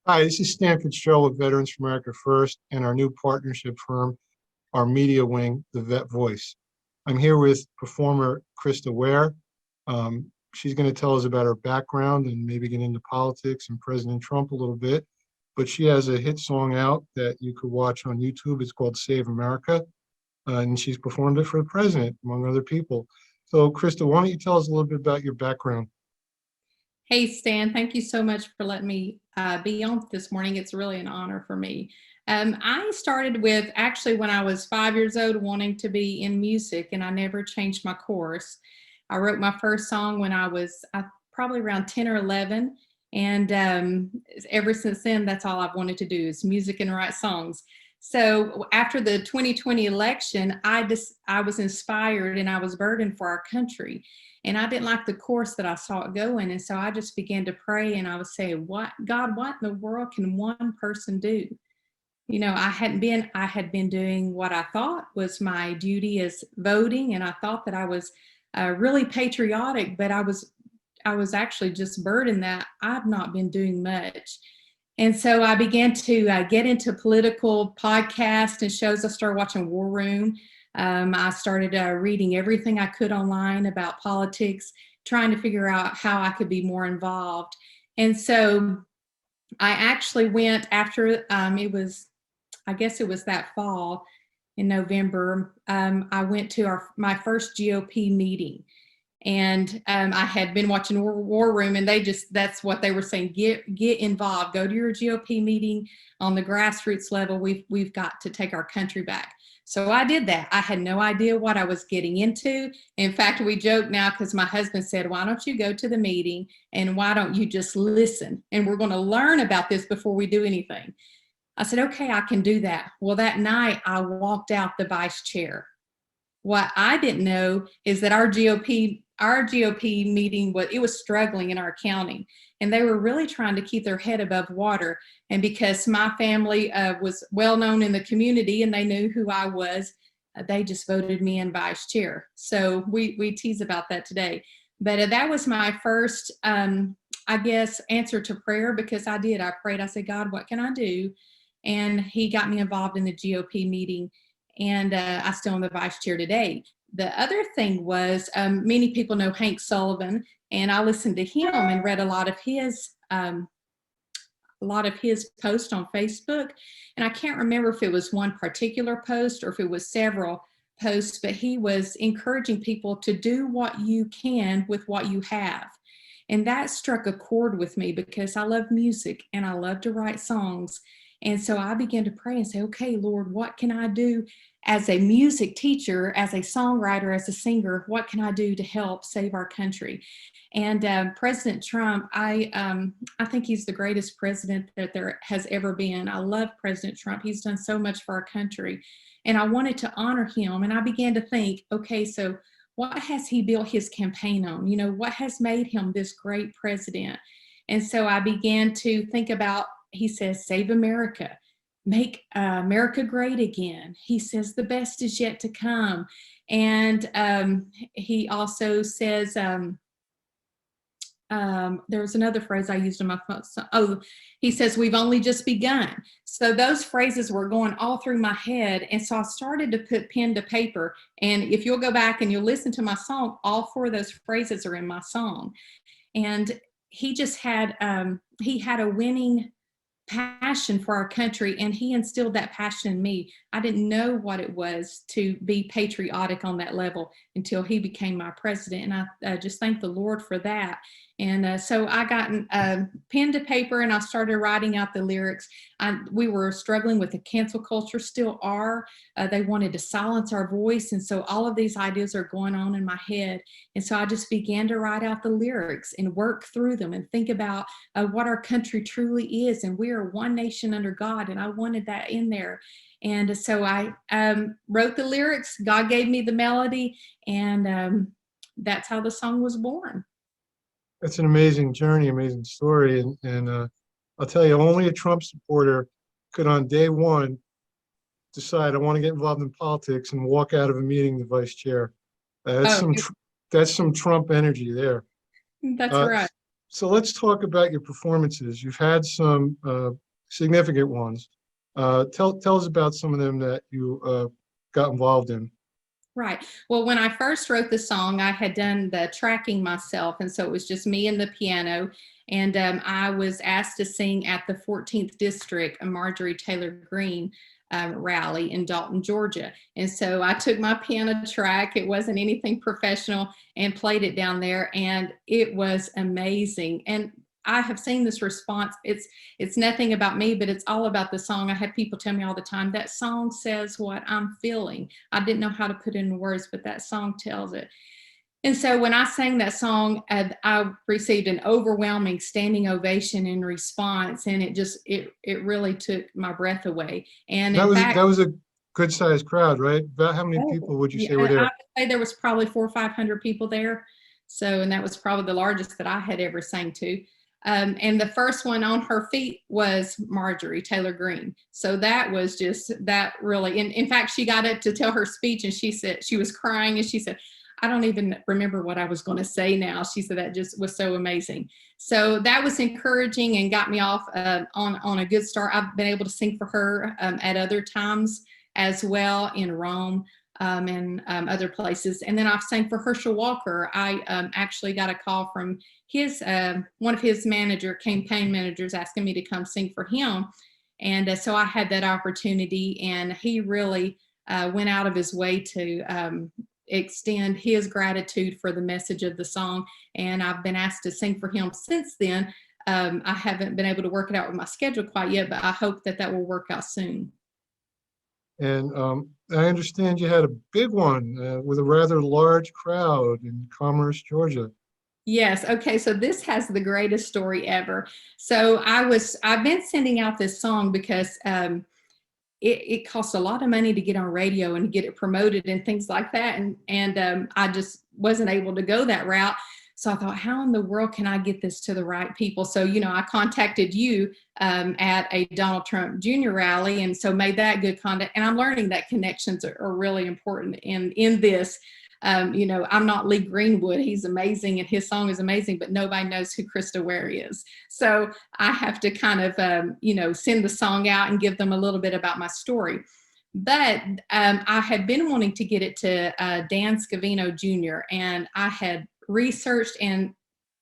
Hi, this is Stan Fitzgerald with Veterans for America First and our new partnership firm, our media wing, the Vet Voice. I'm here with performer Christa Ware. She's going to tell us about her background and maybe get into politics and President Trump a little bit. But she has a hit song out that you could watch on YouTube. It's called Save America, and she's performed it for the president, among other people. So, Christa, why don't you tell us a little bit about your background? Hey, Stan, thank you so much for letting me be on this morning. It's really an honor for me. I started with actually when I was 5 years old wanting to be in music, and I never changed my course. I wrote my first song when I was probably around 10 or 11. And ever since then, that's all I've wanted to do is music and write songs. So after the 2020 election, I was inspired and I was burdened for our country. And I didn't like the course that I saw it going. And so I just began to pray and I was saying, what, God, what in the world can one person do? You know, I had been doing what I thought was my duty as voting. And I thought that I was really patriotic, but I was actually just burdened that I've not been doing much. And so I began to get into political podcasts and shows. I started watching War Room. I started reading everything I could online about politics, trying to figure out how I could be more involved. And so I actually went after I guess it was that fall in November. I went to my first GOP meeting. And I had been watching War Room, and that's what they were saying: get involved, go to your GOP meeting on the grassroots level. We've got to take our country back. So I did that. I had no idea what I was getting into. In fact, we joke now because my husband said, why don't you go to the meeting and why don't you just listen? And we're going to learn about this before we do anything. I said, okay, I can do that. Well, that night I walked out the vice chair. What I didn't know is that our GOP meeting was struggling in our county, and they were really trying to keep their head above water. And because my family was well known in the community and they knew who I was, they just voted me in vice chair. So we tease about that today. But that was my first, I guess, answer to prayer, because I prayed. I said, God, what can I do? And he got me involved in the GOP meeting. And I still am the vice chair today. The other thing was many people know Hank Sullivan, and I listened to him and read a lot of his posts on Facebook. And I can't remember if it was one particular post or if it was several posts, but he was encouraging people to do what you can with what you have. And that struck a chord with me because I love music and I love to write songs. And so I began to pray and say, okay, Lord, what can I do as a music teacher, as a songwriter, as a singer? What can I do to help save our country? And President Trump, I think he's the greatest president that there has ever been. I love President Trump. He's done so much for our country. And I wanted to honor him. And I began to think, okay, so what has he built his campaign on? You know, what has made him this great president? And so I began to think about, he says, save America, make America great again. He says the best is yet to come. And he also says, there was another phrase I used on my phone. So, he says, we've only just begun. So those phrases were going all through my head. And so I started to put pen to paper. And if you'll go back and you'll listen to my song, all four of those phrases are in my song. And he just had, he had a winning passion for our country, and he instilled that passion in me. I didn't know what it was to be patriotic on that level until he became my president, and I just thank the Lord for that. And so I got pen to paper and I started writing out the lyrics. We were struggling with the cancel culture, still are. They wanted to silence our voice, and so all of these ideas are going on in my head. And so I just began to write out the lyrics and work through them and think about what our country truly is. And we are one nation under God, and I wanted that in there. And so I wrote the lyrics. God gave me the melody, and that's how the song was born. It's an amazing journey, amazing story. And I'll tell you, only a Trump supporter could on day one decide I want to get involved in politics and walk out of a meeting the vice chair. That's Oh, some Trump energy there. that's Uh, right. So let's talk about your performances. You've had some significant ones. Tell us about some of them that you got involved in. Right. Well, when I first wrote the song, I had done the tracking myself. And so it was just me and the piano. And I was asked to sing at the 14th District Marjorie Taylor Greene rally in Dalton, Georgia. And so I took my piano track, it wasn't anything professional, and played it down there. And it was amazing. And I have seen this response. It's nothing about me, but it's all about the song. I have people tell me all the time, that song says what I'm feeling. I didn't know how to put it in words, but that song tells it. And so when I sang that song, I received an overwhelming standing ovation in response, and it really took my breath away. And in fact, That was a good sized crowd, right? About how many oh, people would you yeah, say were I there? would say there was probably 400 or 500 people there. So, and that was probably the largest that I had ever sang to. And the first one on her feet was Marjorie Taylor Greene. So that was just that really, in fact, she got up to tell her speech and she said, she was crying and she said, I don't even remember what I was going to say now. She said that just was so amazing. So that was encouraging and got me off on a good start. I've been able to sing for her at other times as well in Rome and other places. And then I've sang for Herschel Walker. I actually got a call from his one of his campaign managers asking me to come sing for him. And so I had that opportunity, and he really went out of his way to extend his gratitude for the message of the song. And I've been asked to sing for him since then. I haven't been able to work it out with my schedule quite yet, but I hope that will work out soon. And I understand you had a big one with a rather large crowd in Commerce, Georgia. Yes. Okay. So this has the greatest story ever. So I've been sending out this song because it costs a lot of money to get on radio and get it promoted and things like that. And I just wasn't able to go that route. So I thought, how in the world can I get this to the right people? So, I contacted you at a Donald Trump Jr. rally, and so made that good contact. And I'm learning that connections are really important in this. I'm not Lee Greenwood. He's amazing and his song is amazing, but nobody knows who Christa Ware is. So I have to kind of, send the song out and give them a little bit about my story. But I had been wanting to get it to Dan Scavino Jr., and I had researched, and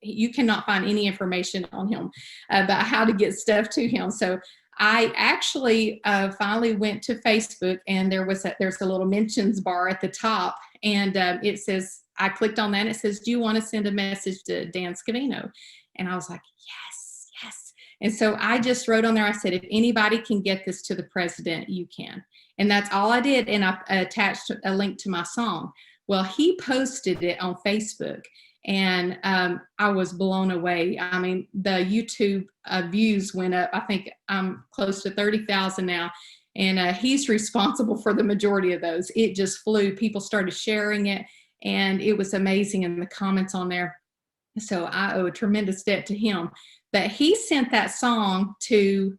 you cannot find any information on him about how to get stuff to him. So I actually finally went to Facebook, and there's a little mentions bar at the top, and it says, I clicked on that, and it says, do you want to send a message to Dan Scavino? And I was like, yes, yes. And so I just wrote on there, I said, if anybody can get this to the president, you can. And that's all I did. And I attached a link to my song. Well, he posted it on Facebook, and I was blown away. I mean, the YouTube views went up. I think I'm close to 30,000 now. And he's responsible for the majority of those. It just flew. People started sharing it, and it was amazing in the comments on there. So I owe a tremendous debt to him. But he sent that song to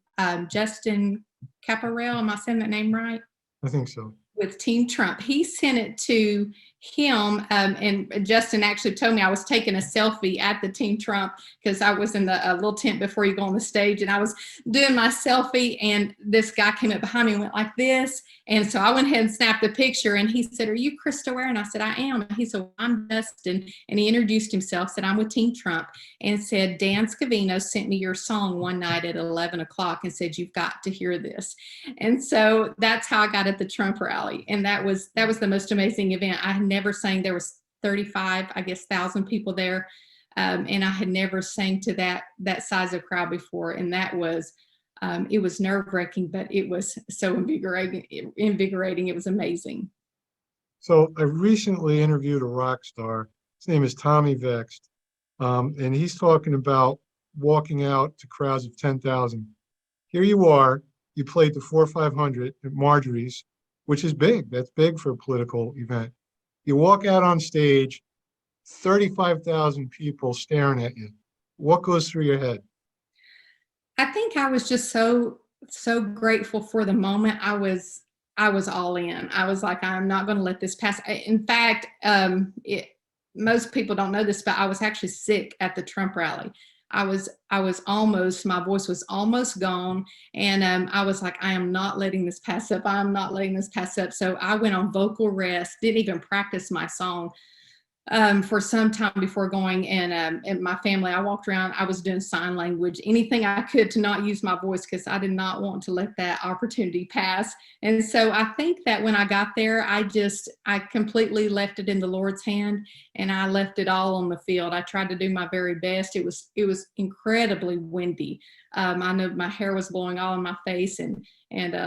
Justin Caparel. Am I saying that name right? I think so. With Team Trump. He sent it to him, and Justin actually told me I was taking a selfie at the Team Trump because I was in the little tent before you go on the stage, and I was doing my selfie, and this guy came up behind me and went like this, and so I went ahead and snapped the picture, and he said, are you Christa Ware? And I said, I am. And he said, well, I'm Dustin, and he introduced himself, said, I'm with Team Trump, and said, Dan Scavino sent me your song one night at 11 o'clock and said, you've got to hear this. And so that's how I got at the Trump rally, and that was the most amazing event. I had never sang. There was 35, I guess, 1,000 people there, and I had never sang to that size of crowd before, and that was it was nerve-wracking, but it was so invigorating. It was amazing. So I recently interviewed a rock star. His name is Tommy Vext, and he's talking about walking out to crowds of 10,000. Here you are. You played the 4 or 500 at Marjorie's, which is big. That's big for a political event. You walk out on stage, 35,000 people staring at you. What goes through your head? I think I was just so grateful for the moment. I was all in. I was like, I'm not going to let this pass. In fact, most people don't know this, but I was actually sick at the Trump rally. I was almost, my voice was almost gone. And I was like, I am not letting this pass up. I'm not letting this pass up. So I went on vocal rest, didn't even practice my song for some time before going. And my family, I walked around, I was doing sign language, anything I could to not use my voice, because I did not want to let that opportunity pass. And so I think that when I got there, I completely left it in the Lord's hand, and I left it all on the field. I tried to do my very best. It was incredibly windy. I know my hair was blowing all in my face, and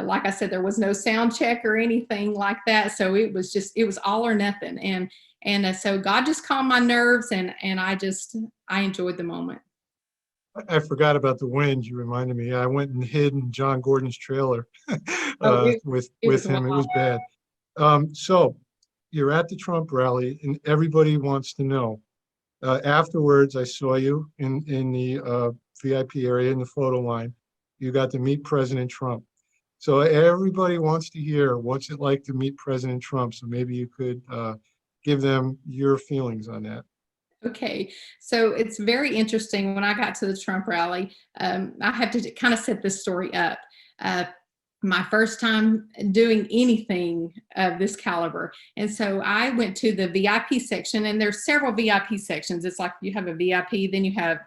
like I said, there was no sound check or anything like that. So it was all or nothing. And so God just calmed my nerves, and I enjoyed the moment. I forgot about the wind. You reminded me. I went and hid in John Gordon's trailer Oh, with it was him. It was wild. bad. So you're at the Trump rally, and everybody wants to know. Afterwards, I saw you in the VIP area in the photo line. You got to meet President Trump. So everybody wants to hear what's it like to meet President Trump. So maybe you could give them your feelings on that. Okay, so it's very interesting. When I got to the Trump rally, I have to kind of set this story up. Uh, my first time doing anything of this caliber. And so I went to the VIP section, and there's several VIP sections. It's like you have a VIP, then you have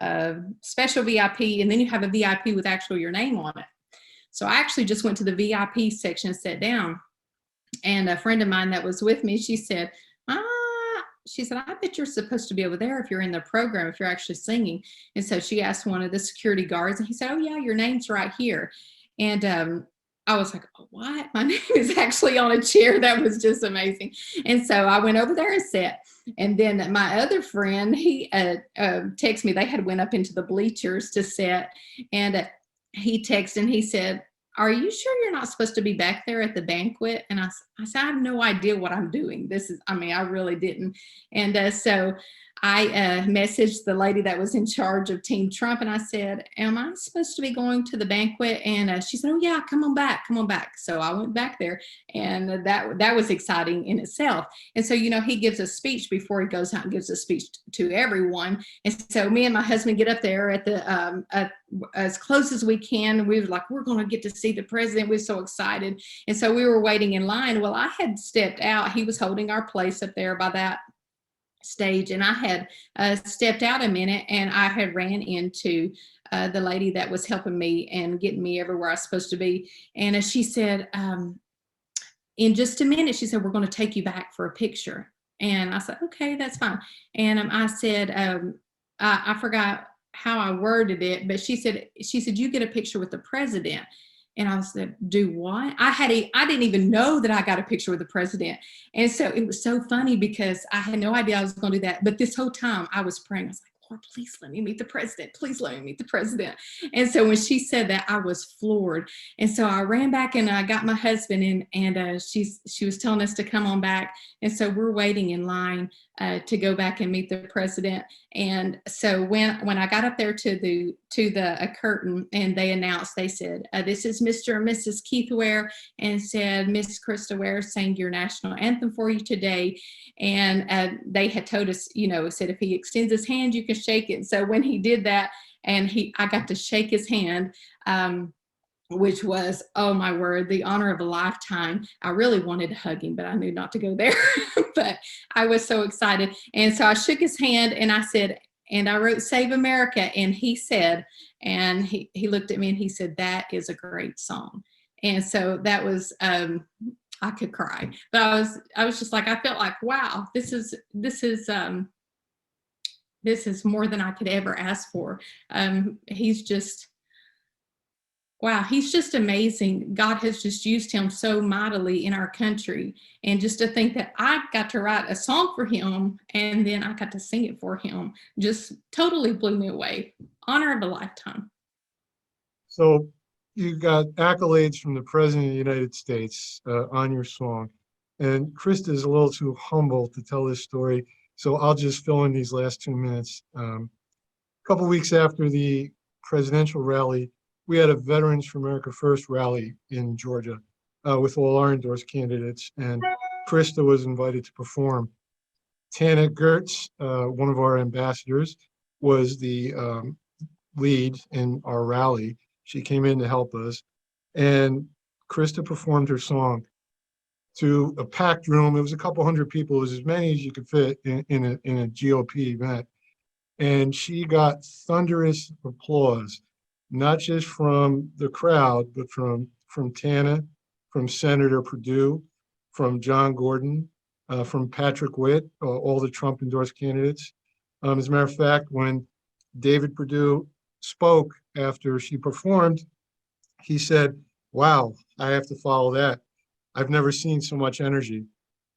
a special VIP, and then you have a VIP with actually your name on it. So I actually just went to the VIP section and sat down. And a friend of mine that was with me, she said, I bet you're supposed to be over there if you're in the program, if you're actually singing. And so she asked one of the security guards, and he said, oh yeah, your name's right here. And I was like, oh, what? My name is actually on a chair. That was just amazing. And so I went over there and sat. And then my other friend, he texted me. They had went up into the bleachers to sit. And he texted and he said, are you sure you're not supposed to be back there at the banquet? And I said, I have no idea what I'm doing. I really didn't. And so I messaged the lady that was in charge of Team Trump, and I said, am I supposed to be going to the banquet? And she said, oh yeah, come on back. So I went back there, and that was exciting in itself. And so, he gives a speech before he goes out and gives a speech to everyone. And so me and my husband get up there at the as close as we can. We were like, we're going to get to see the president. We were so excited. And so we were waiting in line. Well, I had stepped out. He was holding our place up there by that stage, and I had stepped out a minute, and I had ran into the lady that was helping me and getting me everywhere I was supposed to be. And she said, in just a minute, she said, we're going to take you back for a picture. And I said, okay, that's fine. And I said, I forgot how I worded it, but she said, you get a picture with the president. And I said, do what? I didn't even know that I got a picture with the president. And so it was so funny because I had no idea I was going to do that. But this whole time I was praying. I was like, Lord, please let me meet the president. Please let me meet the president. And so when she said that, I was floored. And so I ran back and I got my husband in, and she was telling us to come on back. And so we're waiting in line to go back and meet the president. And so when I got up there to the curtain, and they announced, they said, this is Mr. and Mrs. Keith Ware, and said, Miss Christa Ware sang your national anthem for you today. And they had told us, said if he extends his hand, you can shake it. And so when he did that, and I got to shake his hand, which was, oh my word, the honor of a lifetime. I really wanted to hug him, but I knew not to go there. But I was so excited. And so I shook his hand, and I said, and I wrote Save America. And he said, and he looked at me and he said, that is a great song. And so that was, I could cry, but I was just like, I felt like, wow, this is more than I could ever ask for. He's just, wow, he's just amazing. God has just used him so mightily in our country. And just to think that I got to write a song for him, and then I got to sing it for him, just totally blew me away. Honor of a lifetime. So you got accolades from the President of the United States on your song. And Christa is a little too humble to tell this story, so I'll just fill in these last 2 minutes. A couple weeks after the presidential rally, we had a Veterans for America First rally in Georgia with all our endorsed candidates, and Christa was invited to perform. Tana Gertz, one of our ambassadors, was the lead in our rally. She came in to help us, and Christa performed her song to a packed room. It was a couple hundred people. It was as many as you could fit in a GOP event. And she got thunderous applause, not just from the crowd, but from Tana, from Senator Perdue, from John Gordon, from Patrick Witt, all the Trump endorsed candidates. As a matter of fact, when David Perdue spoke after she performed, he said, "Wow, I have to follow that. I've never seen so much energy."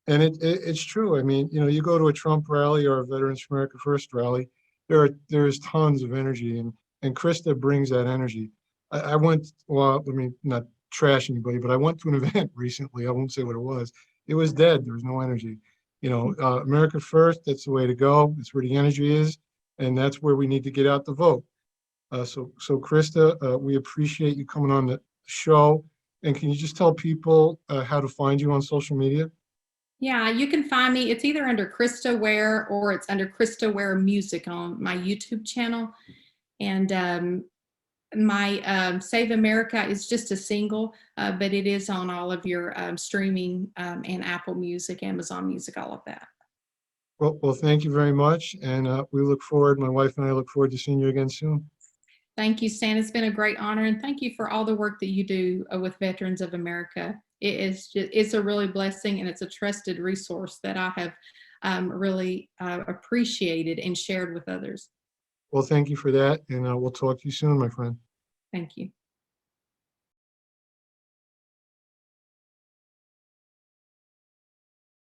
And it's true. I mean, you go to a Trump rally or a Veterans for America First rally, there's tons of energy, and Christa brings that energy. I went, well, I mean, not trash anybody, but I went to an event recently. I won't say what it was. It was dead. There was no energy. America First, that's the way to go. That's where the energy is, and that's where we need to get out the vote. So Christa, we appreciate you coming on the show. And can you just tell people how to find you on social media? Yeah, you can find me. It's either under Christa Ware or it's under Christa Ware Music on my YouTube channel. And my Save America is just a single, but it is on all of your streaming and Apple Music, Amazon Music, all of that. Well, thank you very much. And we look forward, my wife and I look forward to seeing you again soon. Thank you, Stan. It's been a great honor. And thank you for all the work that you do with Veterans of America. It's a really blessing, and it's a trusted resource that I have really appreciated and shared with others. Well, thank you for that. And we'll talk to you soon, my friend. Thank you.